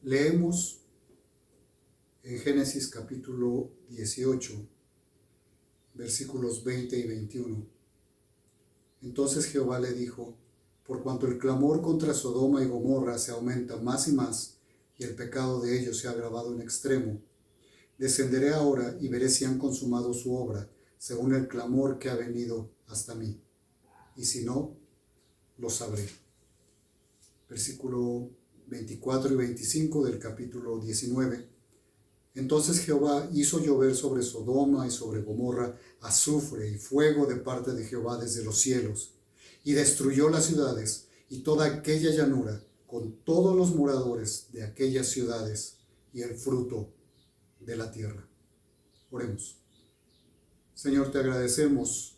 Leemos en Génesis capítulo 18, versículos 20 y 21. Entonces Jehová le dijo: por cuanto el clamor contra Sodoma y Gomorra se aumenta más y más, y el pecado de ellos se ha agravado en extremo, descenderé ahora y veré si han consumado su obra, según el clamor que ha venido hasta mí. Y si no, lo sabré. Versículo 24 y 25 del capítulo 19. Entonces Jehová hizo llover sobre Sodoma y sobre Gomorra azufre y fuego de parte de Jehová desde los cielos, y destruyó las ciudades y toda aquella llanura, con todos los moradores de aquellas ciudades y el fruto de la tierra. Oremos. Señor, te agradecemos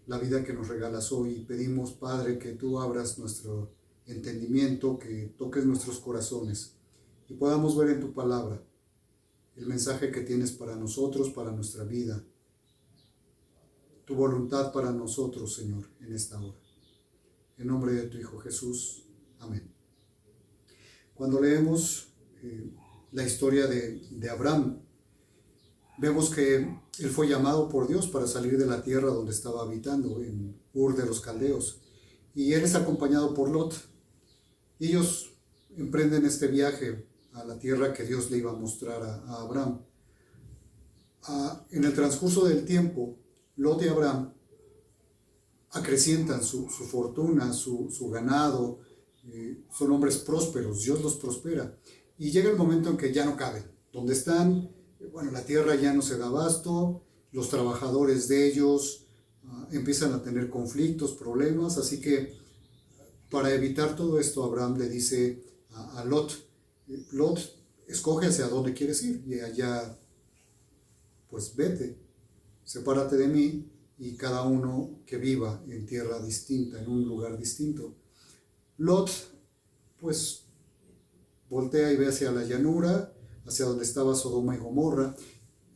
la vida que nos regalas hoy y pedimos, Padre, que tú abras nuestro entendimiento, que toques nuestros corazones y podamos ver en tu palabra el mensaje que tienes para nosotros, para nuestra vida, tu voluntad para nosotros, Señor, en esta hora. En nombre de tu Hijo Jesús. Amén. Cuando leemos la historia de Abraham, vemos que él fue llamado por Dios para salir de la tierra donde estaba habitando, en Ur de los Caldeos, y él es acompañado por Lot. Ellos emprenden este viaje a la tierra que Dios le iba a mostrar a Abraham. En el transcurso del tiempo, Lot y Abraham acrecientan su fortuna, su ganado, son hombres prósperos, Dios los prospera. Y llega el momento en que ya no caben. Donde están, la tierra ya no se da abasto, los trabajadores de ellos empiezan a tener conflictos, problemas, así que para evitar todo esto, Abraham le dice a Lot: Lot, escoge hacia dónde quieres ir, y allá, pues vete, sepárate de mí, y cada uno que viva en tierra distinta, en un lugar distinto. Lot, pues, voltea y ve hacia la llanura, hacia donde estaba Sodoma y Gomorra,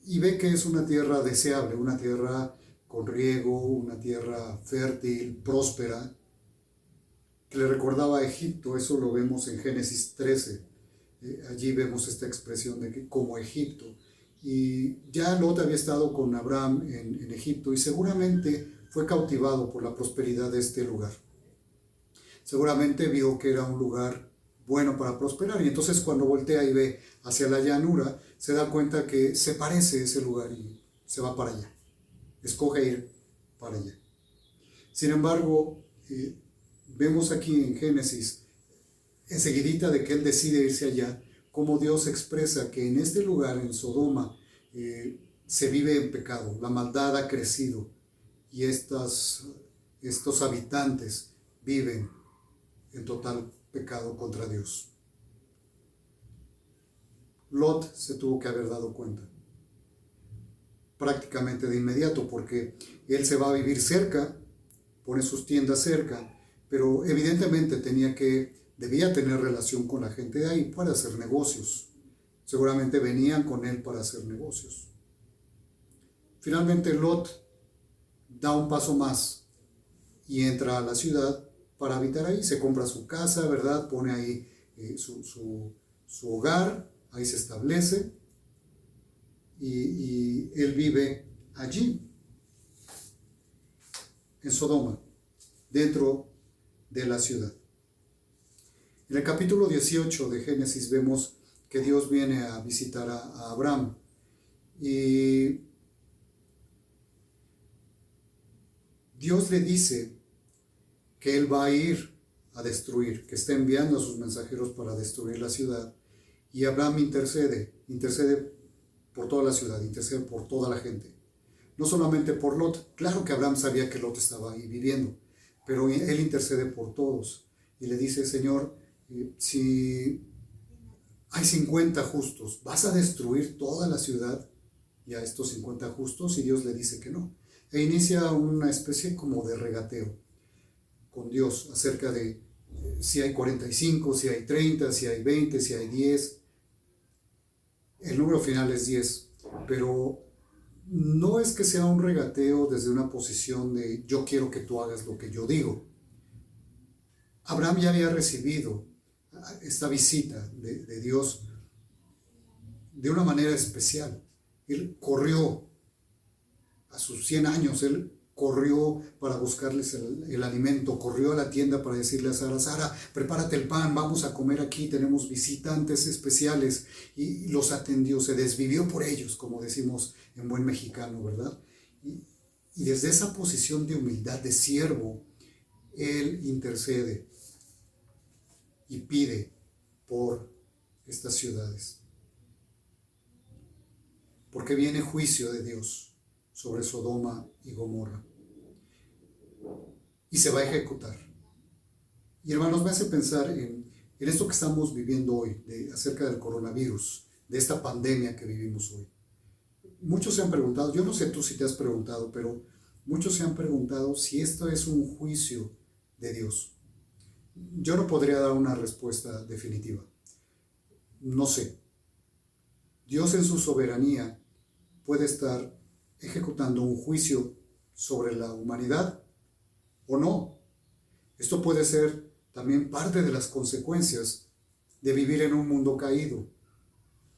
y ve que es una tierra deseable, una tierra con riego, una tierra fértil, próspera, que le recordaba a Egipto. Eso lo vemos en Génesis 13. Allí vemos esta expresión de que como Egipto. Y ya Lot había estado con Abraham en Egipto y seguramente fue cautivado por la prosperidad de este lugar. Seguramente vio que era un lugar bueno para prosperar, y entonces cuando voltea y ve hacia la llanura, se da cuenta que se parece ese lugar y se va para allá. Escoge ir para allá. Sin embargo, vemos aquí en Génesis, enseguidita de que él decide irse allá, cómo Dios expresa que en este lugar, en Sodoma, se vive en pecado, la maldad ha crecido y estos habitantes viven en total pecado contra Dios. Lot se tuvo que haber dado cuenta prácticamente de inmediato, porque él se va a vivir cerca, pone sus tiendas cerca, pero evidentemente debía tener relación con la gente de ahí para hacer negocios. Seguramente venían con él para hacer negocios. Finalmente Lot da un paso más y entra a la ciudad para habitar ahí. Se compra su casa, ¿verdad? Pone ahí su hogar, ahí se establece y él vive allí, en Sodoma, dentro de la ciudad. En el capítulo 18 de Génesis vemos que Dios viene a visitar a Abraham y Dios le dice que él va a ir a destruir, que está enviando a sus mensajeros para destruir la ciudad, y Abraham intercede por toda la ciudad, intercede por toda la gente, no solamente por Lot. Claro que Abraham sabía que Lot estaba ahí viviendo, pero él intercede por todos y le dice: Señor, si hay 50 justos, ¿vas a destruir toda la ciudad y a estos 50 justos? Y Dios le dice que no. E inicia una especie como de regateo con Dios acerca de si hay 45, si hay 30, si hay 20, si hay 10. El número final es 10, pero no es que sea un regateo desde una posición de yo quiero que tú hagas lo que yo digo. Abraham ya había recibido esta visita de Dios de una manera especial. Él corrió a sus 100 años, él corrió para buscarles el alimento, corrió a la tienda para decirle a Sara, Sara, prepárate el pan, vamos a comer aquí, tenemos visitantes especiales, y los atendió, se desvivió por ellos, como decimos en buen mexicano, ¿verdad? Y desde esa posición de humildad, de siervo, él intercede y pide por estas ciudades. Porque viene juicio de Dios sobre Sodoma y Gomorra. Y se va a ejecutar. Y hermanos, me hace pensar en esto que estamos viviendo hoy, acerca del coronavirus, de esta pandemia que vivimos hoy. Muchos se han preguntado, yo no sé tú si te has preguntado, pero muchos se han preguntado si esto es un juicio de Dios. Yo no podría dar una respuesta definitiva. No sé. Dios en su soberanía puede estar ejecutando un juicio sobre la humanidad o no. Esto puede ser también parte de las consecuencias de vivir en un mundo caído.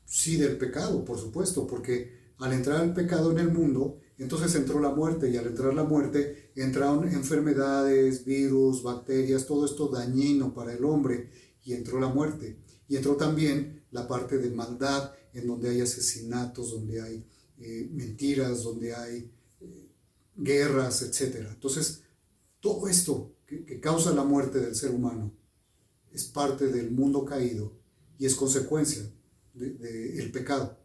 Sí, del pecado, por supuesto, porque al entrar el pecado en el mundo, entonces entró la muerte, y al entrar la muerte entraron enfermedades, virus, bacterias, todo esto dañino para el hombre, y entró la muerte. Y entró también la parte de maldad, en donde hay asesinatos, donde hay mentiras, donde hay guerras, etc. Entonces, todo esto que causa la muerte del ser humano es parte del mundo caído y es consecuencia del pecado.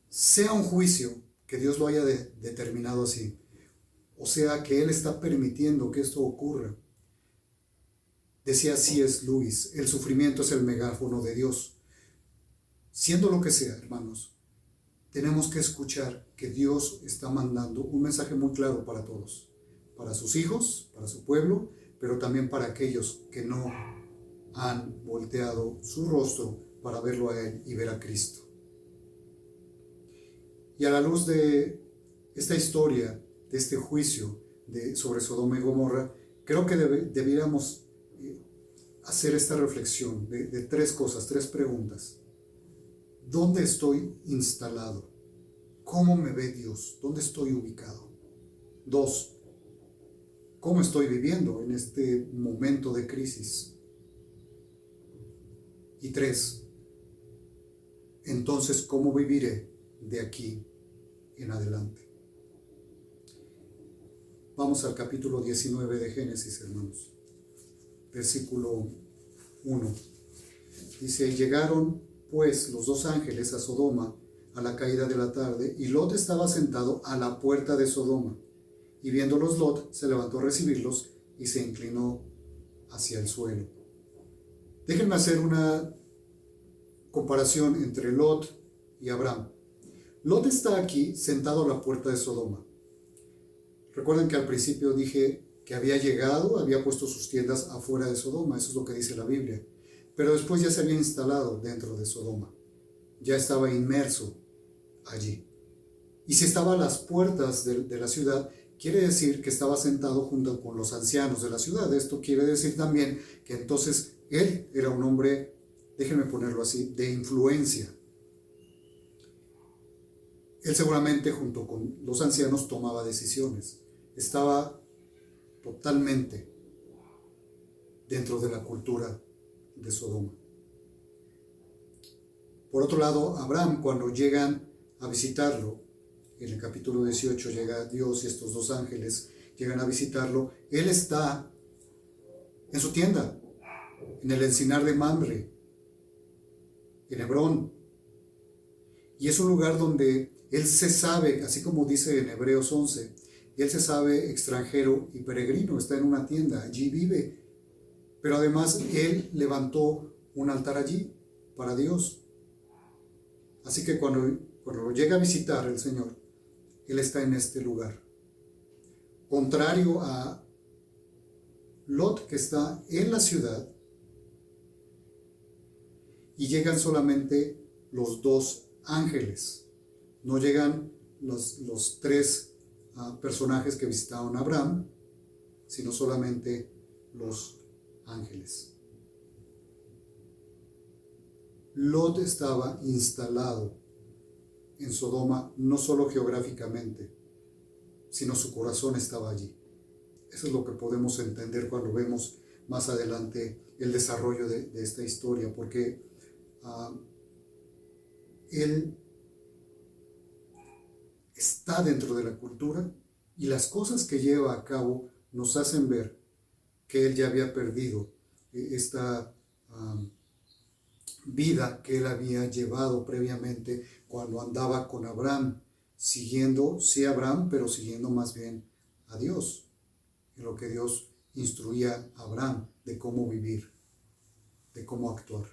Sea un juicio que Dios lo haya determinado así, o sea que Él está permitiendo que esto ocurra. Decía C.S. Lewis, el sufrimiento es el megáfono de Dios. Siendo lo que sea, hermanos, tenemos que escuchar que Dios está mandando un mensaje muy claro para todos, para sus hijos, para su pueblo, pero también para aquellos que no han volteado su rostro para verlo a Él y ver a Cristo. Y a la luz de esta historia, de este juicio sobre Sodoma y Gomorra, creo que debiéramos hacer esta reflexión de tres cosas, tres preguntas. ¿Dónde estoy instalado? ¿Cómo me ve Dios? ¿Dónde estoy ubicado? 2. ¿Cómo estoy viviendo en este momento de crisis? Y 3. Entonces, ¿cómo viviré de aquí en adelante? Vamos al capítulo 19 de Génesis, hermanos. Versículo 1. Dice, llegaron pues los dos ángeles a Sodoma a la caída de la tarde, y Lot estaba sentado a la puerta de Sodoma. Y viéndolos Lot, se levantó a recibirlos y se inclinó hacia el suelo. Déjenme hacer una comparación entre Lot y Abraham. Lot está aquí sentado a la puerta de Sodoma. Recuerden que al principio dije que había llegado, había puesto sus tiendas afuera de Sodoma, eso es lo que dice la Biblia. Pero después ya se había instalado dentro de Sodoma, ya estaba inmerso allí. Y si estaba a las puertas de la ciudad, quiere decir que estaba sentado junto con los ancianos de la ciudad. Esto quiere decir también que entonces él era un hombre, déjenme ponerlo así, de influencia. Él seguramente junto con los ancianos tomaba decisiones. Estaba totalmente dentro de la cultura de Sodoma. Por otro lado, Abraham, cuando llegan a visitarlo, en el capítulo 18 llega Dios y estos dos ángeles llegan a visitarlo, él está en su tienda, en el encinar de Mamre, en Hebrón. Y es un lugar donde él se sabe, así como dice en Hebreos 11, él se sabe extranjero y peregrino, está en una tienda, allí vive. Pero además él levantó un altar allí para Dios. Así que cuando lo llega a visitar el Señor, él está en este lugar. Contrario a Lot, que está en la ciudad, y llegan solamente los dos ángeles. No llegan los tres personajes que visitaron a Abraham, sino solamente los ángeles. Lot estaba instalado en Sodoma, no solo geográficamente, sino su corazón estaba allí. Eso es lo que podemos entender cuando vemos más adelante el desarrollo de esta historia, porque él está dentro de la cultura y las cosas que lleva a cabo nos hacen ver que él ya había perdido esta vida que él había llevado previamente cuando andaba con Abraham, siguiendo, sí a Abraham, pero siguiendo más bien a Dios, en lo que Dios instruía a Abraham de cómo vivir, de cómo actuar.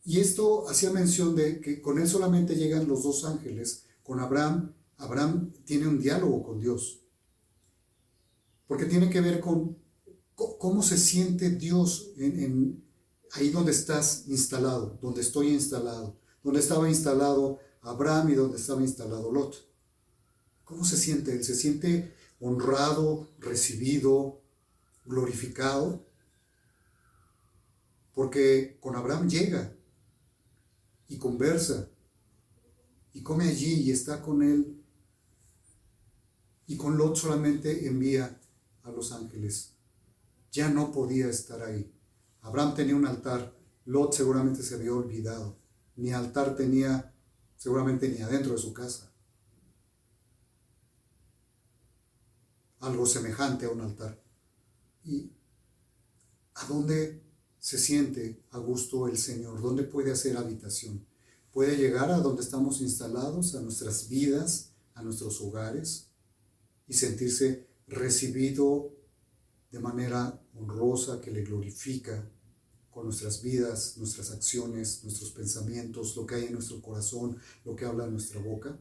Y esto hacía mención de que con él solamente llegan los dos ángeles. Con Abraham, Abraham tiene un diálogo con Dios, porque tiene que ver con cómo se siente Dios ahí donde estás instalado, donde estoy instalado, donde estaba instalado Abraham y donde estaba instalado Lot. ¿Cómo se siente él? ¿Se siente honrado, recibido, glorificado? Porque con Abraham llega y conversa y come allí y está con él, y con Lot solamente envía a los ángeles. Ya no podía estar ahí. Abraham tenía un altar, Lot seguramente se había olvidado. Ni altar tenía seguramente ni adentro de su casa. Algo semejante a un altar. ¿Y a dónde se siente a gusto el Señor? ¿Dónde puede hacer habitación? Puede llegar a donde estamos instalados, a nuestras vidas, a nuestros hogares, y sentirse recibido de manera honrosa, que le glorifica con nuestras vidas, nuestras acciones, nuestros pensamientos, lo que hay en nuestro corazón, lo que habla en nuestra boca.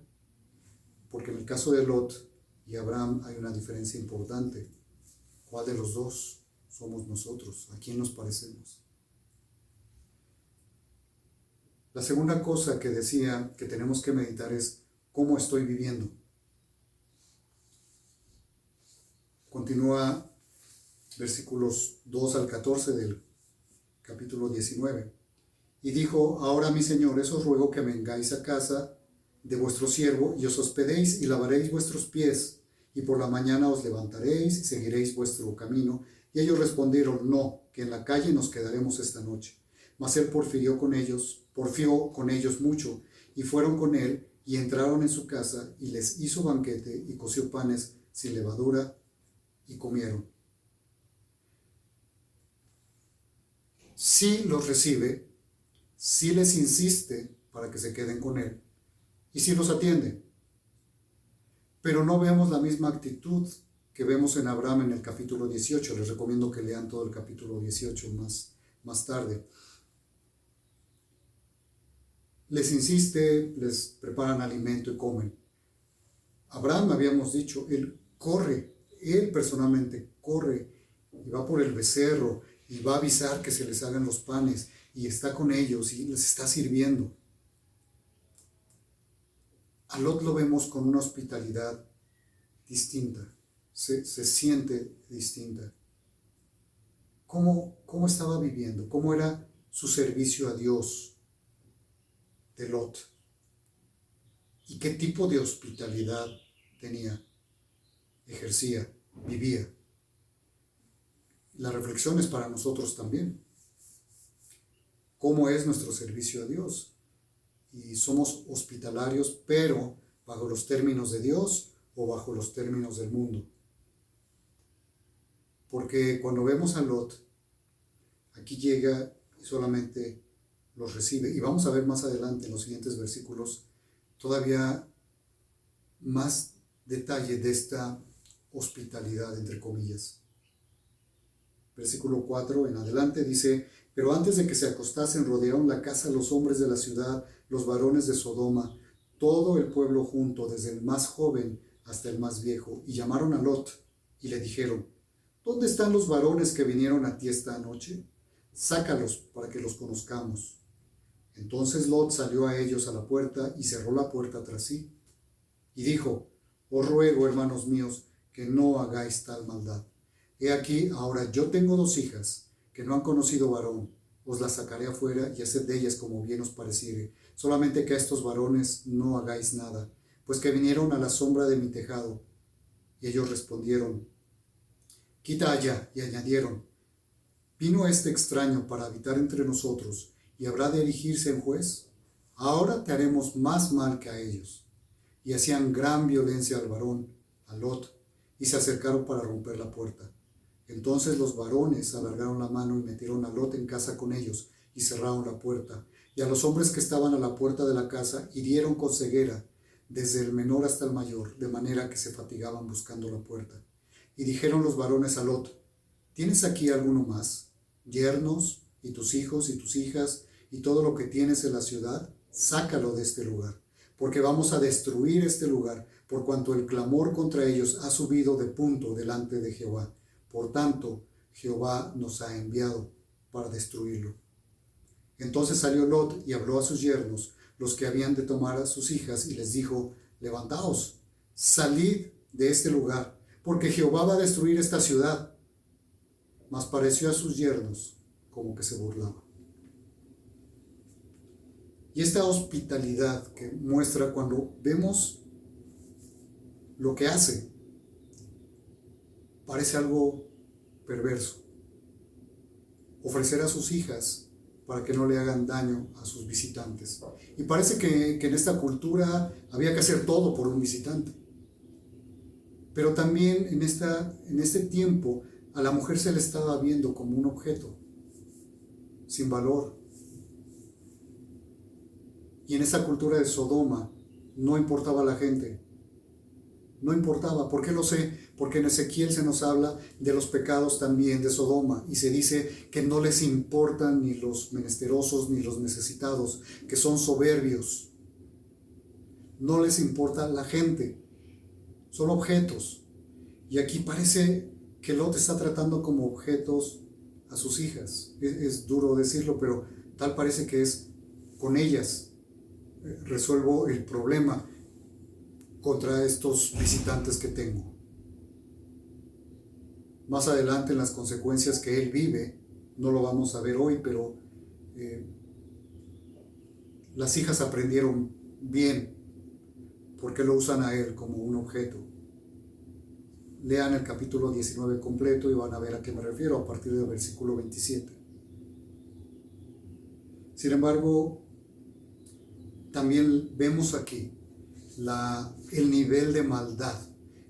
Porque en el caso de Lot y Abraham hay una diferencia importante. ¿Cuál de los dos somos nosotros? ¿A quién nos parecemos? La segunda cosa que decía que tenemos que meditar es cómo estoy viviendo. Continúa versículos 2 al 14 del capítulo 19. Y dijo: ahora, mis señores, os ruego que vengáis a casa de vuestro siervo y os hospedéis y lavaréis vuestros pies, y por la mañana os levantaréis y seguiréis vuestro camino. Y ellos respondieron: no, que en la calle nos quedaremos esta noche. Mas él porfió con ellos mucho, y fueron con él, y entraron en su casa, y les hizo banquete, y coció panes sin levadura, y comieron. Sí los recibe, sí les insiste para que se queden con él, y sí los atiende. Pero no vemos la misma actitud que vemos en Abraham en el capítulo 18. Les recomiendo que lean todo el capítulo 18 más tarde. Les insiste, les preparan alimento y comen. Abraham, habíamos dicho, él personalmente corre y va por el becerro y va a avisar que se les hagan los panes y está con ellos y les está sirviendo. A Lot lo vemos con una hospitalidad distinta, se siente distinta. ¿Cómo estaba viviendo? ¿Cómo era su servicio a Dios de Lot? ¿Y qué tipo de hospitalidad tenía, ejercía, vivía? La reflexión es para nosotros también. ¿Cómo es nuestro servicio a Dios? Y somos hospitalarios, pero bajo los términos de Dios o bajo los términos del mundo. Porque cuando vemos a Lot, aquí llega y solamente los recibe. Y vamos a ver más adelante en los siguientes versículos todavía más detalle de esta hospitalidad, entre comillas. Versículo 4 en adelante dice: pero antes de que se acostasen, rodearon la casa los hombres de la ciudad, los varones de Sodoma, todo el pueblo junto, desde el más joven hasta el más viejo, y llamaron a Lot y le dijeron: ¿dónde están los varones que vinieron a ti esta noche? Sácalos para que los conozcamos. Entonces Lot salió a ellos a la puerta y cerró la puerta tras sí. Y dijo: os ruego, hermanos míos, que no hagáis tal maldad. He aquí, ahora yo tengo 2 hijas que no han conocido varón, os las sacaré afuera y haced de ellas como bien os pareciere. Solamente que a estos varones no hagáis nada, pues que vinieron a la sombra de mi tejado. Y ellos respondieron, quita allá, y añadieron, ¿vino este extraño para habitar entre nosotros y habrá de erigirse en juez? Ahora te haremos más mal que a ellos. Y hacían gran violencia al varón, a Lot, y se acercaron para romper la puerta. Entonces los varones alargaron la mano y metieron a Lot en casa con ellos, y cerraron la puerta. Y a los hombres que estaban a la puerta de la casa hirieron con ceguera, desde el menor hasta el mayor, de manera que se fatigaban buscando la puerta. Y dijeron los varones a Lot, ¿tienes aquí alguno más? Yernos, y tus hijos y tus hijas, y todo lo que tienes en la ciudad, sácalo de este lugar, porque vamos a destruir este lugar, por cuanto el clamor contra ellos ha subido de punto delante de Jehová. Por tanto, Jehová nos ha enviado para destruirlo. Entonces salió Lot y habló a sus yernos, los que habían de tomar a sus hijas, y les dijo, levantaos, salid de este lugar, porque Jehová va a destruir esta ciudad. Mas pareció a sus yernos como que se burlaba. Y esta hospitalidad que muestra cuando vemos lo que hace, parece algo perverso. Ofrecer a sus hijas para que no le hagan daño a sus visitantes. Y parece que en esta cultura había que hacer todo por un visitante. Pero también en este tiempo a la mujer se le estaba viendo como un objeto, sin valor. Y en esa cultura de Sodoma no importaba la gente. No importaba. ¿Por qué lo sé? Porque en Ezequiel se nos habla de los pecados también de Sodoma y se dice que no les importan ni los menesterosos ni los necesitados, que son soberbios. No les importa la gente. Son objetos. Y aquí parece que Lot está tratando como objetos a sus hijas. Es duro decirlo, pero tal parece que es con ellas. Resuelvo el problema contra estos visitantes que tengo. Más adelante en las consecuencias que él vive, no lo vamos a ver hoy, pero las hijas aprendieron bien porque lo usan a él como un objeto. Lean el capítulo 19 completo y van a ver a qué me refiero a partir del versículo 27. Sin embargo, también vemos aquí el nivel de maldad.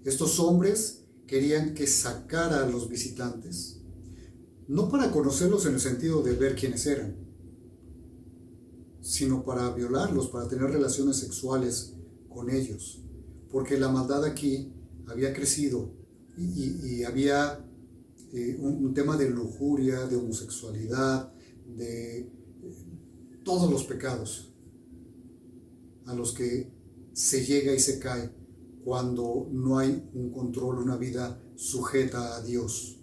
Estos hombres querían que sacara a los visitantes, no para conocerlos en el sentido de ver quiénes eran, sino para violarlos, para tener relaciones sexuales con ellos, porque la maldad aquí había crecido y había un tema de lujuria, de homosexualidad, de todos los pecados a los que se llega y se cae cuando no hay un control, una vida sujeta a Dios.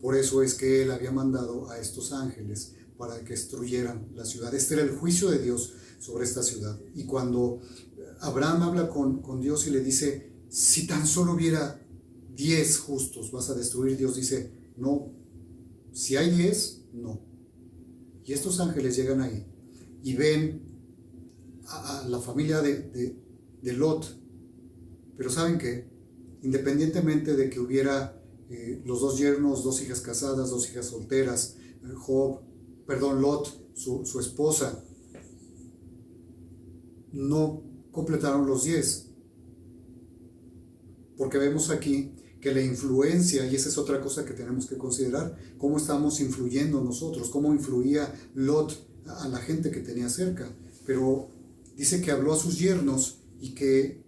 Por eso es que Él había mandado a estos ángeles para que destruyeran la ciudad. Este era el juicio de Dios sobre esta ciudad. Y cuando Abraham habla con Dios y le dice, si tan solo hubiera 10 justos, vas a destruir, Dios dice, no, si hay 10, no. Y estos ángeles llegan ahí y ven a la familia de Lot. Pero ¿saben qué? Independientemente de que hubiera los dos yernos, dos hijas casadas, dos hijas solteras, Lot, su esposa, no completaron los 10. Porque vemos aquí que la influencia, y esa es otra cosa que tenemos que considerar, cómo estamos influyendo nosotros, cómo influía Lot a la gente que tenía cerca. Pero dice que habló a sus yernos y que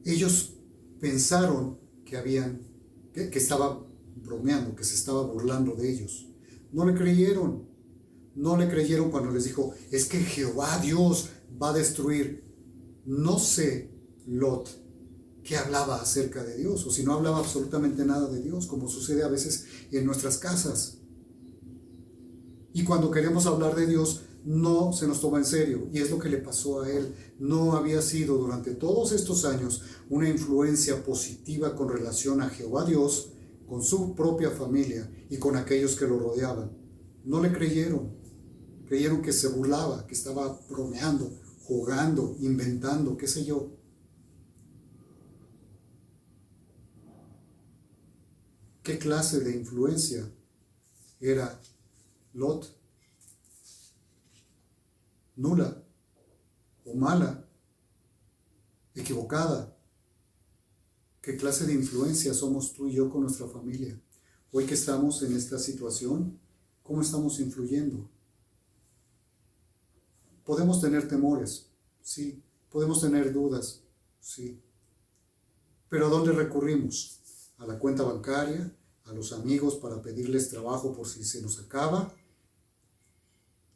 ellos pensaron que estaba bromeando, que se estaba burlando de ellos. No le creyeron cuando les dijo, es que Jehová Dios va a destruir. No sé, Lot, qué hablaba acerca de Dios, o si no hablaba absolutamente nada de Dios, como sucede a veces en nuestras casas. Y cuando queremos hablar de Dios, no se nos toma en serio, y es lo que le pasó a él. No había sido durante todos estos años una influencia positiva con relación a Jehová Dios, con su propia familia y con aquellos que lo rodeaban. No le creyeron. Creyeron que se burlaba, que estaba bromeando, jugando, inventando, qué sé yo. ¿Qué clase de influencia era Lot? Nula o mala, equivocada. ¿Qué clase de influencia somos tú y yo con nuestra familia? Hoy que estamos en esta situación, ¿cómo estamos influyendo? Podemos tener temores, sí. Podemos tener dudas, sí. Pero ¿a dónde recurrimos? ¿A la cuenta bancaria? ¿A los amigos para pedirles trabajo por si se nos acaba?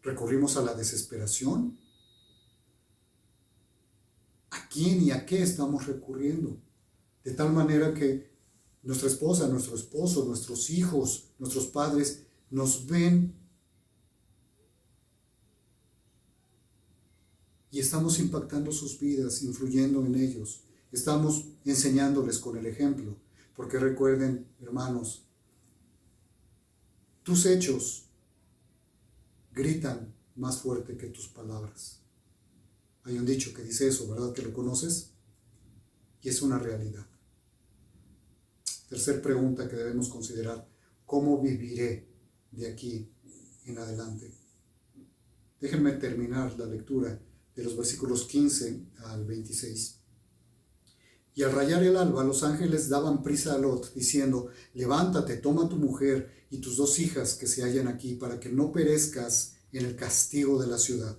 ¿Recurrimos a la desesperación? ¿A quién y a qué estamos recurriendo? De tal manera que nuestra esposa, nuestro esposo, nuestros hijos, nuestros padres nos ven y estamos impactando sus vidas, influyendo en ellos. Estamos enseñándoles con el ejemplo. Porque recuerden, hermanos, tus hechos gritan más fuerte que tus palabras. Hay un dicho que dice eso, ¿verdad que lo conoces? Y es una realidad. Tercer pregunta que debemos considerar: ¿cómo viviré de aquí en adelante? Déjenme terminar la lectura de los versículos 15 al 26. Y al rayar el alba, los ángeles daban prisa a Lot, diciendo: levántate, toma tu mujer y tus 2 hijas que se hallan aquí, para que no perezcas en el castigo de la ciudad.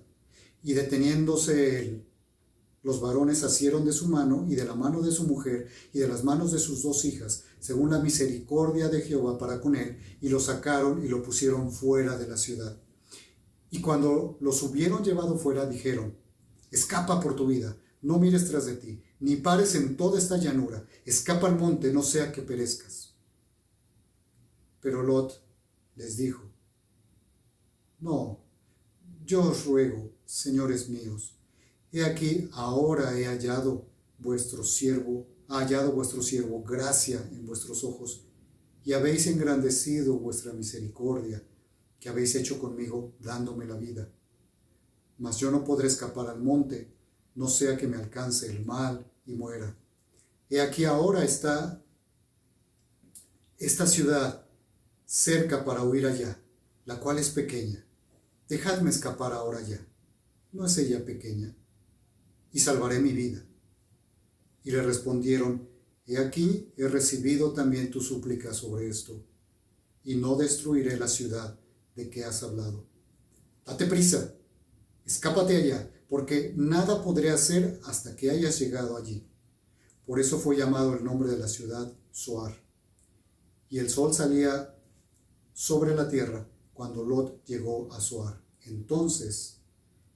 Y deteniéndose él, los varones asieron de su mano y de la mano de su mujer y de las manos de sus 2 hijas, según la misericordia de Jehová para con él, y lo sacaron y lo pusieron fuera de la ciudad. Y cuando los hubieron llevado fuera, dijeron: escapa por tu vida, no mires tras de ti, ni pares en toda esta llanura, escapa al monte, no sea que perezcas. Pero Lot les dijo: no, yo os ruego, señores míos, he aquí ahora ha hallado vuestro siervo gracia en vuestros ojos, y habéis engrandecido vuestra misericordia, que habéis hecho conmigo dándome la vida. Mas yo no podré escapar al monte, no sea que me alcance el mal y muera. He aquí ahora está esta ciudad cerca para huir allá, la cual es pequeña. Dejadme escapar ahora ya. ¿No es ella pequeña? Y salvaré mi vida. Y le respondieron: he aquí he recibido también tu súplica sobre esto, y no destruiré la ciudad de que has hablado. Date prisa, escápate allá, porque nada podré hacer hasta que hayas llegado allí. Por eso fue llamado el nombre de la ciudad Zoar. Y el sol salía sobre la tierra cuando Lot llegó a Zoar. Entonces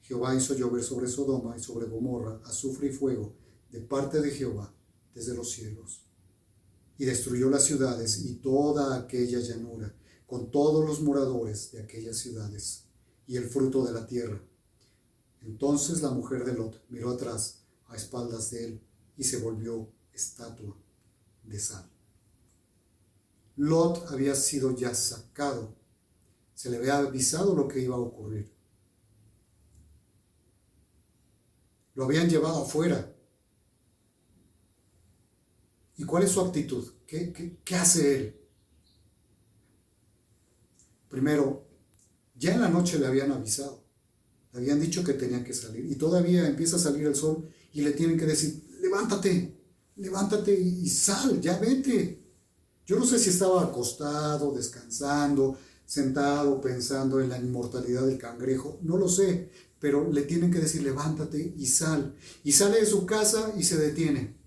Jehová hizo llover sobre Sodoma y sobre Gomorra azufre y fuego de parte de Jehová desde los cielos. Y destruyó las ciudades y toda aquella llanura, con todos los moradores de aquellas ciudades, y el fruto de la tierra. Entonces la mujer de Lot miró atrás a espaldas de él y se volvió estatua de sal. Lot había sido ya sacado. Se le había avisado lo que iba a ocurrir. Lo habían llevado afuera. ¿Y cuál es su actitud? ¿Qué hace él? Primero, ya en la noche le habían avisado. Le habían dicho que tenía que salir. Y todavía empieza a salir el sol y le tienen que decir: levántate, levántate y sal, ya vete. Yo no sé si estaba acostado, descansando, sentado, pensando en la inmortalidad del cangrejo. No lo sé, pero le tienen que decir: levántate y sal. Y sale de su casa y se detiene.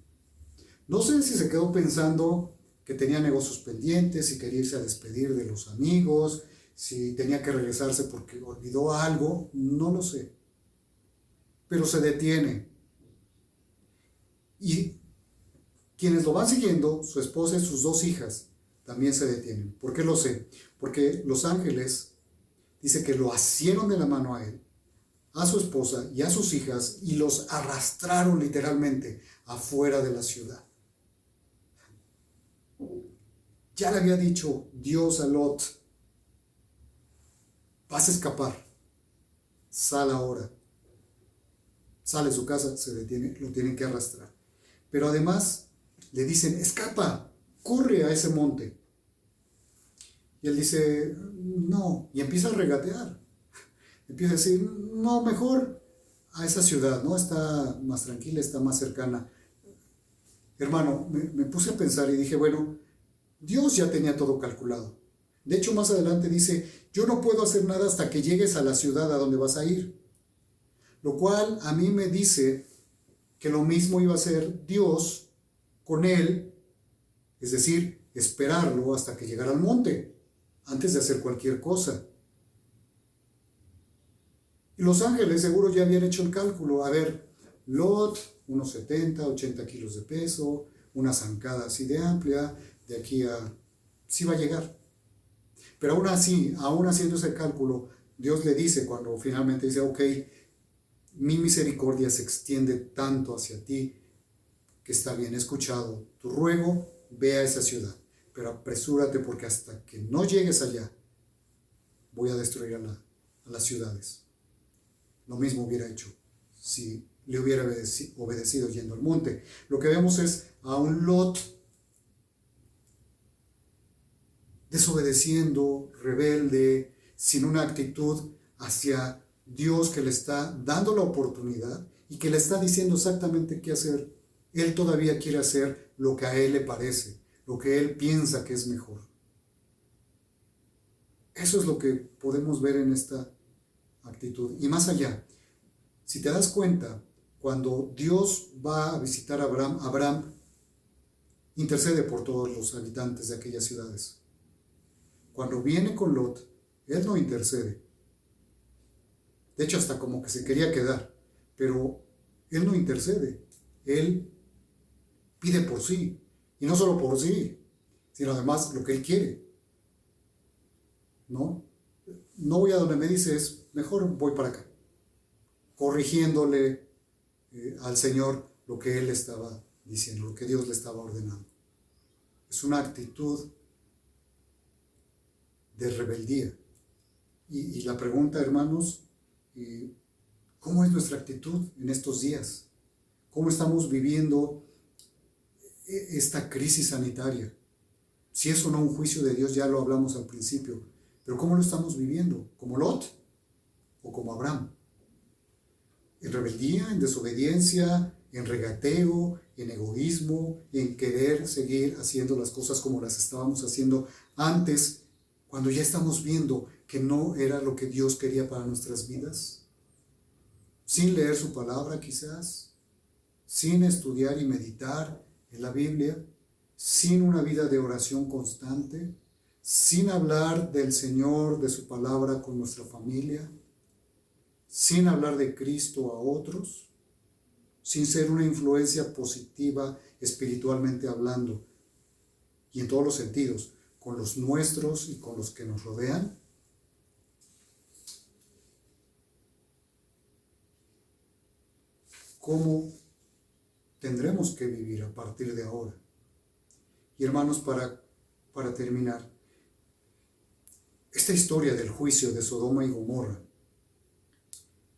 No sé si se quedó pensando que tenía negocios pendientes, si quería irse a despedir de los amigos, si tenía que regresarse porque olvidó algo, no lo sé. Pero se detiene. Y quienes lo van siguiendo, su esposa y sus 2 hijas, también se detienen. ¿Por qué lo sé? Porque los ángeles, dice que lo asieron de la mano a él, a su esposa y a sus hijas, y los arrastraron literalmente afuera de la ciudad. Ya le había dicho Dios a Lot, vas a escapar, sal ahora. Sale de su casa, se detiene, lo tienen que arrastrar. Pero además le dicen, escapa, corre a ese monte. Y él dice, no, y empieza a regatear. Empieza a decir, no, mejor a esa ciudad, ¿no? Está más tranquila, está más cercana. Hermano, me puse a pensar y dije, bueno, Dios ya tenía todo calculado. De hecho, más adelante dice, yo no puedo hacer nada hasta que llegues a la ciudad a donde vas a ir. Lo cual a mí me dice que lo mismo iba a hacer Dios con él, es decir, esperarlo hasta que llegara al monte, antes de hacer cualquier cosa. Y los ángeles seguro ya habían hecho el cálculo. A ver, Lot, unos 70, 80 kilos de peso, una zancada así de amplia, de aquí a... sí va a llegar. Pero aún así, aún haciendo ese cálculo, Dios le dice cuando finalmente dice, ok, mi misericordia se extiende tanto hacia ti que está bien, he escuchado tu ruego, ve a esa ciudad, pero apresúrate porque hasta que no llegues allá, voy a destruir a las ciudades. Lo mismo hubiera hecho si le hubiera obedecido yendo al monte. Lo que vemos es a un Lot desobedeciendo, rebelde, sin una actitud hacia Dios que le está dando la oportunidad y que le está diciendo exactamente qué hacer. Él todavía quiere hacer lo que a él le parece, lo que él piensa que es mejor. Eso es lo que podemos ver en esta actitud. Y más allá, si te das cuenta, cuando Dios va a visitar a Abraham intercede por todos los habitantes de aquellas ciudades. Cuando viene con Lot, él no intercede. De hecho, hasta como que se quería quedar, pero él no intercede. Él pide por sí, y no solo por sí, sino además lo que él quiere. No voy a donde me dices, mejor voy para acá, corrigiéndole al Señor lo que él estaba diciendo, lo que Dios le estaba ordenando. Es una actitud de rebeldía. Y la pregunta, hermanos, ¿cómo es nuestra actitud en estos días? ¿Cómo estamos viviendo esta crisis sanitaria? Si es o no un juicio de Dios, ya lo hablamos al principio, pero ¿cómo lo estamos viviendo? ¿Como Lot o como Abraham? En rebeldía, en desobediencia, en regateo, en egoísmo, en querer seguir haciendo las cosas como las estábamos haciendo antes, cuando ya estamos viendo que no era lo que Dios quería para nuestras vidas. Sin leer su palabra quizás, sin estudiar y meditar en la Biblia, sin una vida de oración constante, sin hablar del Señor, de su palabra con nuestra familia, sin hablar de Cristo a otros, sin ser una influencia positiva espiritualmente hablando y en todos los sentidos, con los nuestros y con los que nos rodean. ¿Cómo tendremos que vivir a partir de ahora? Y hermanos, para terminar, esta historia del juicio de Sodoma y Gomorra,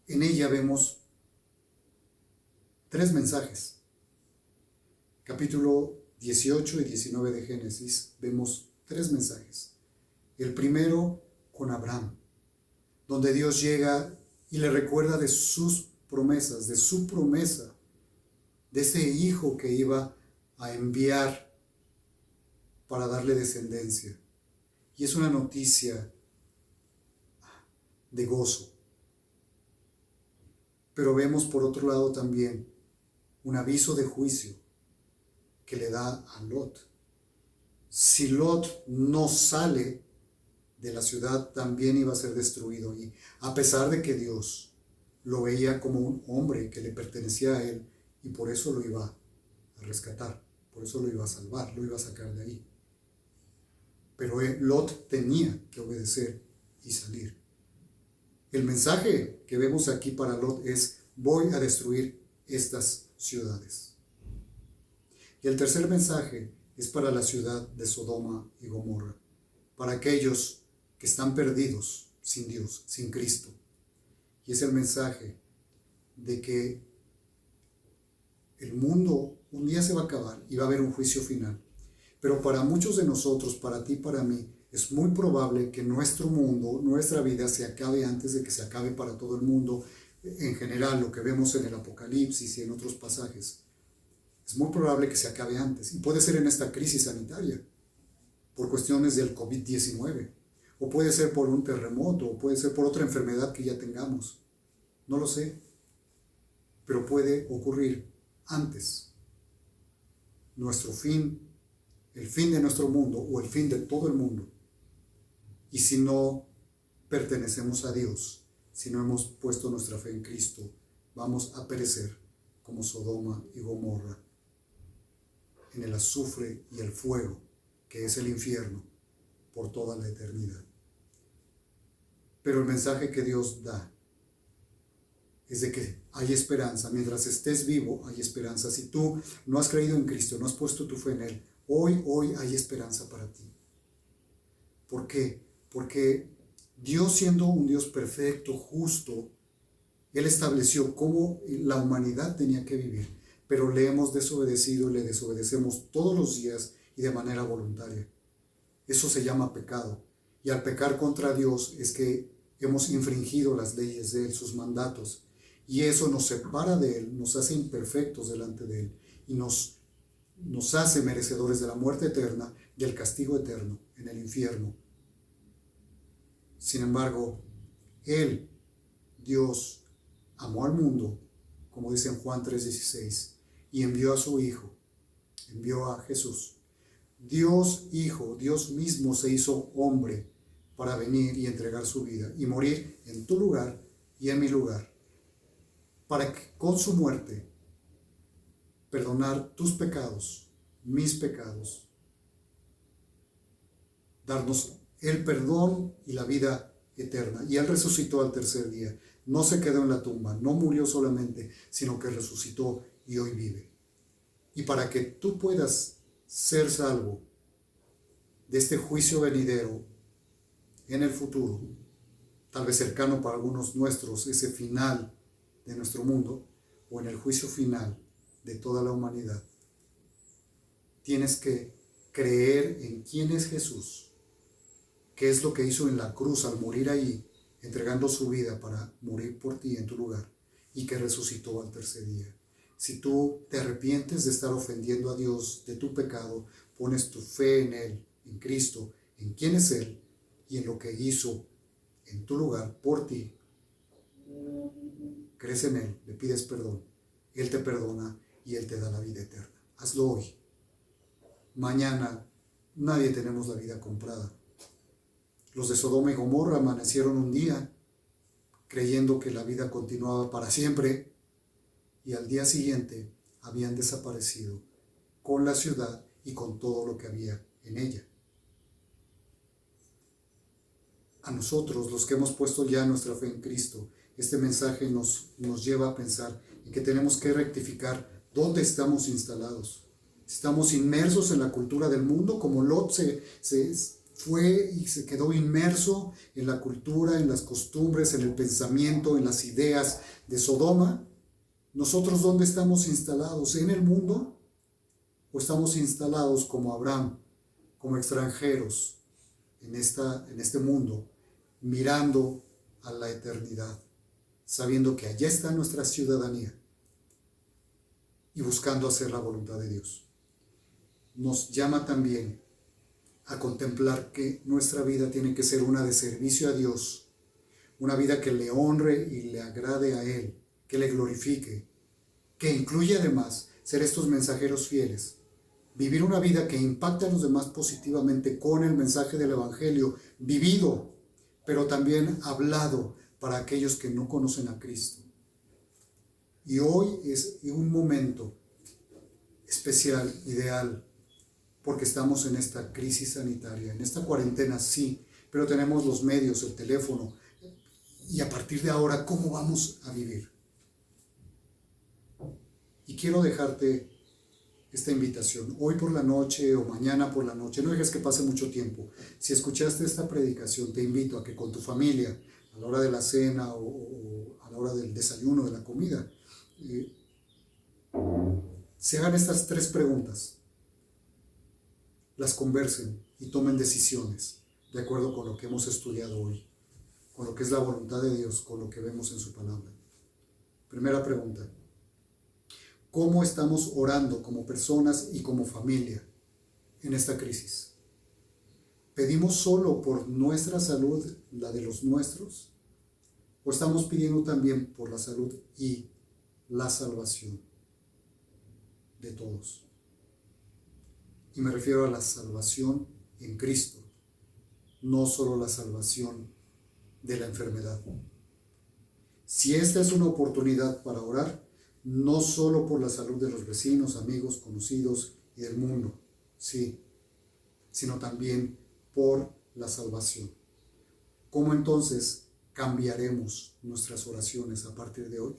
en ella vemos 3 mensajes. Capítulo 18 y 19 de Génesis, vemos 3 mensajes. El primero con Abraham, donde Dios llega y le recuerda de sus promesas, de su promesa, de ese hijo que iba a enviar para darle descendencia. Y es una noticia de gozo. Pero vemos por otro lado también un aviso de juicio que le da a Lot. Si Lot no sale de la ciudad, también iba a ser destruido. Y a pesar de que Dios lo veía como un hombre que le pertenecía a él, y por eso lo iba a rescatar, por eso lo iba a salvar, lo iba a sacar de ahí. Pero Lot tenía que obedecer y salir. El mensaje que vemos aquí para Lot es: voy a destruir estas ciudades. Y el tercer mensaje es para la ciudad de Sodoma y Gomorra, para aquellos que están perdidos sin Dios, sin Cristo. Y es el mensaje de que el mundo un día se va a acabar y va a haber un juicio final. Pero para muchos de nosotros, para ti, para mí, es muy probable que nuestro mundo, nuestra vida se acabe antes de que se acabe para todo el mundo. En general, lo que vemos en el Apocalipsis y en otros pasajes, es muy probable que se acabe antes. Y puede ser en esta crisis sanitaria, por cuestiones del COVID-19, o puede ser por un terremoto, o puede ser por otra enfermedad que ya tengamos. No lo sé, pero puede ocurrir antes. Nuestro fin, el fin de nuestro mundo o el fin de todo el mundo. Y si no pertenecemos a Dios, si no hemos puesto nuestra fe en Cristo, vamos a perecer como Sodoma y Gomorra en el azufre y el fuego que es el infierno por toda la eternidad. Pero el mensaje que Dios da es de que hay esperanza. Mientras estés vivo, hay esperanza. Si tú no has creído en Cristo, no has puesto tu fe en Él, hoy hay esperanza para ti. ¿Por qué? Porque Dios, siendo un Dios perfecto, justo, Él estableció cómo la humanidad tenía que vivir, pero le hemos desobedecido y le desobedecemos todos los días y de manera voluntaria. Eso se llama pecado. Y al pecar contra Dios es que hemos infringido las leyes de Él, sus mandatos. Y eso nos separa de Él, nos hace imperfectos delante de Él y nos hace merecedores de la muerte eterna, del castigo eterno en el infierno. Sin embargo, Él, Dios, amó al mundo, como dice en Juan 3:16, y envió a su Hijo, envió a Jesús. Dios Hijo, Dios mismo se hizo hombre para venir y entregar su vida y morir en tu lugar y en mi lugar, para que con su muerte perdonar tus pecados, mis pecados, darnos el perdón y la vida eterna. Y Él resucitó al tercer día. No se quedó en la tumba, no murió solamente, sino que resucitó y hoy vive. Y para que tú puedas ser salvo de este juicio venidero en el futuro, tal vez cercano para algunos nuestros, ese final de nuestro mundo, o en el juicio final de toda la humanidad, tienes que creer en quién es Jesús, qué es lo que hizo en la cruz al morir ahí, entregando su vida para morir por ti en tu lugar, y que resucitó al tercer día. Si tú te arrepientes de estar ofendiendo a Dios de tu pecado, pones tu fe en Él, en Cristo, en quién es Él y en lo que hizo en tu lugar por ti, crees en Él, le pides perdón, Él te perdona y Él te da la vida eterna. Hazlo hoy. Mañana nadie tenemos la vida comprada. Los de Sodoma y Gomorra amanecieron un día creyendo que la vida continuaba para siempre y al día siguiente habían desaparecido con la ciudad y con todo lo que había en ella. A nosotros, los que hemos puesto ya nuestra fe en Cristo, este mensaje nos lleva a pensar en que tenemos que rectificar dónde estamos instalados. Estamos inmersos en la cultura del mundo, como Lot se fue y se quedó inmerso en la cultura, en las costumbres, en el pensamiento, en las ideas de Sodoma. ¿Nosotros dónde estamos instalados? ¿En el mundo? ¿O estamos instalados como Abraham, como extranjeros en este mundo, mirando a la eternidad, sabiendo que allá está nuestra ciudadanía y buscando hacer la voluntad de Dios? Nos llama también a contemplar que nuestra vida tiene que ser una de servicio a Dios, una vida que le honre y le agrade a Él, que le glorifique, que incluye además ser estos mensajeros fieles, vivir una vida que impacte a los demás positivamente con el mensaje del Evangelio, vivido, pero también hablado para aquellos que no conocen a Cristo. Y hoy es un momento especial, ideal, porque estamos en esta crisis sanitaria, en esta cuarentena sí, pero tenemos los medios, el teléfono, y a partir de ahora, ¿cómo vamos a vivir? Y quiero dejarte esta invitación, hoy por la noche o mañana por la noche, no dejes que pase mucho tiempo. Si escuchaste esta predicación, te invito a que con tu familia, a la hora de la cena o a la hora del desayuno, de la comida, se hagan estas 3 preguntas, las conversen y tomen decisiones de acuerdo con lo que hemos estudiado hoy, con lo que es la voluntad de Dios, con lo que vemos en su palabra. Primera pregunta: ¿cómo estamos orando como personas y como familia en esta crisis? ¿Pedimos solo por nuestra salud, la de los nuestros? ¿O estamos pidiendo también por la salud y la salvación de todos? Y me refiero a la salvación en Cristo, no solo la salvación de la enfermedad. Si esta es una oportunidad para orar, no solo por la salud de los vecinos, amigos, conocidos y del mundo, sí, sino también por la salvación. ¿Cómo entonces cambiaremos nuestras oraciones a partir de hoy?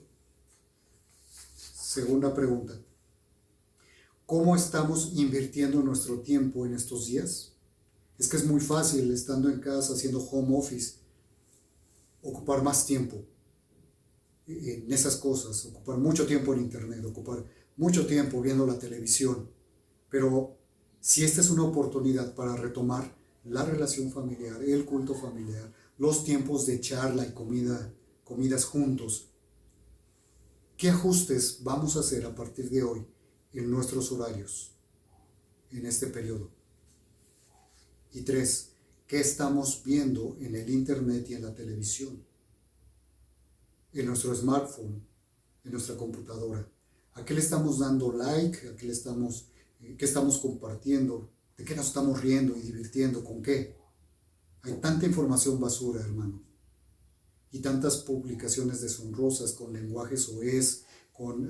Segunda pregunta: ¿cómo estamos invirtiendo nuestro tiempo en estos días? Es que es muy fácil, estando en casa, haciendo home office, ocupar más tiempo en esas cosas, ocupar mucho tiempo en internet, ocupar mucho tiempo viendo la televisión. Pero si esta es una oportunidad para retomar la relación familiar, el culto familiar, los tiempos de charla y comidas juntos, ¿qué ajustes vamos a hacer a partir de hoy en nuestros horarios en este periodo? Y 3, ¿qué estamos viendo en el internet y en la televisión? En nuestro smartphone, en nuestra computadora. ¿A qué le estamos dando like? ¿A qué qué estamos compartiendo? ¿De qué nos estamos riendo y divirtiendo? ¿Con qué? Hay tanta información basura, hermano. Y tantas publicaciones deshonrosas con lenguaje soez, con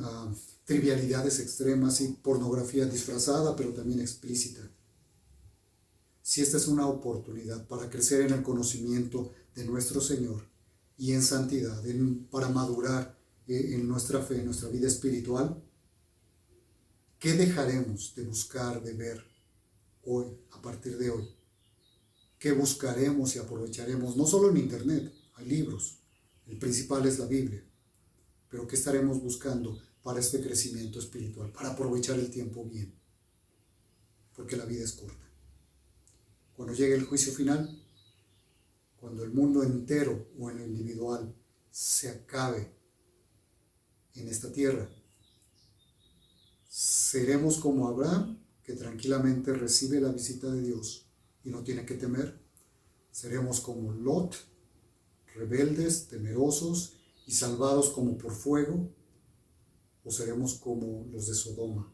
trivialidades extremas y pornografía disfrazada, pero también explícita. Si esta es una oportunidad para crecer en el conocimiento de nuestro Señor y en santidad, para madurar en nuestra fe, en nuestra vida espiritual, ¿qué dejaremos de buscar, de ver hoy, a partir de hoy? ¿Qué buscaremos y aprovecharemos? No solo en internet, hay libros, el principal es la Biblia, pero ¿qué estaremos buscando para este crecimiento espiritual, para aprovechar el tiempo bien? Porque la vida es corta. Cuando llegue el juicio final, cuando el mundo entero o en lo individual se acabe en esta tierra, seremos como Abraham, que tranquilamente recibe la visita de Dios y no tiene que temer. Seremos como Lot, rebeldes, temerosos y salvados como por fuego, o seremos como los de Sodoma,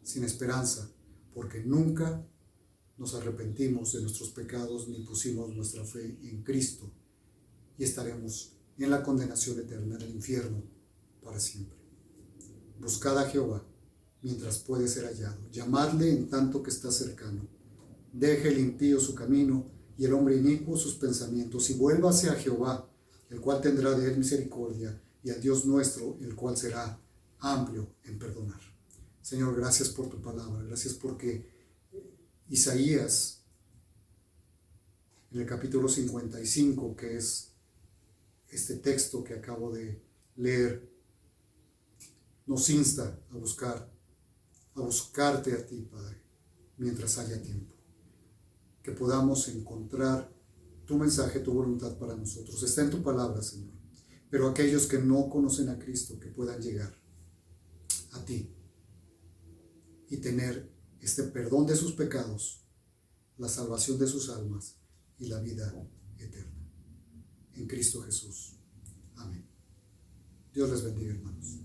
sin esperanza, porque nunca nos arrepentimos de nuestros pecados ni pusimos nuestra fe en Cristo, y estaremos en la condenación eterna, en el infierno, para siempre. Buscad a Jehová mientras puede ser hallado, llamadle en tanto que está cercano. Deje el impío su camino y el hombre inicuo sus pensamientos, y vuélvase a Jehová, el cual tendrá de él misericordia, y a Dios nuestro, el cual será amplio en perdonar. Señor, gracias por tu palabra, gracias porque Isaías, en el capítulo 55, que es este texto que acabo de leer, nos insta a buscarte a ti, Padre, mientras haya tiempo. Que podamos encontrar tu mensaje, tu voluntad para nosotros. Está en tu palabra, Señor. Pero aquellos que no conocen a Cristo, que puedan llegar a ti y tener este perdón de sus pecados, la salvación de sus almas y la vida eterna. En Cristo Jesús. Amén. Dios les bendiga, hermanos.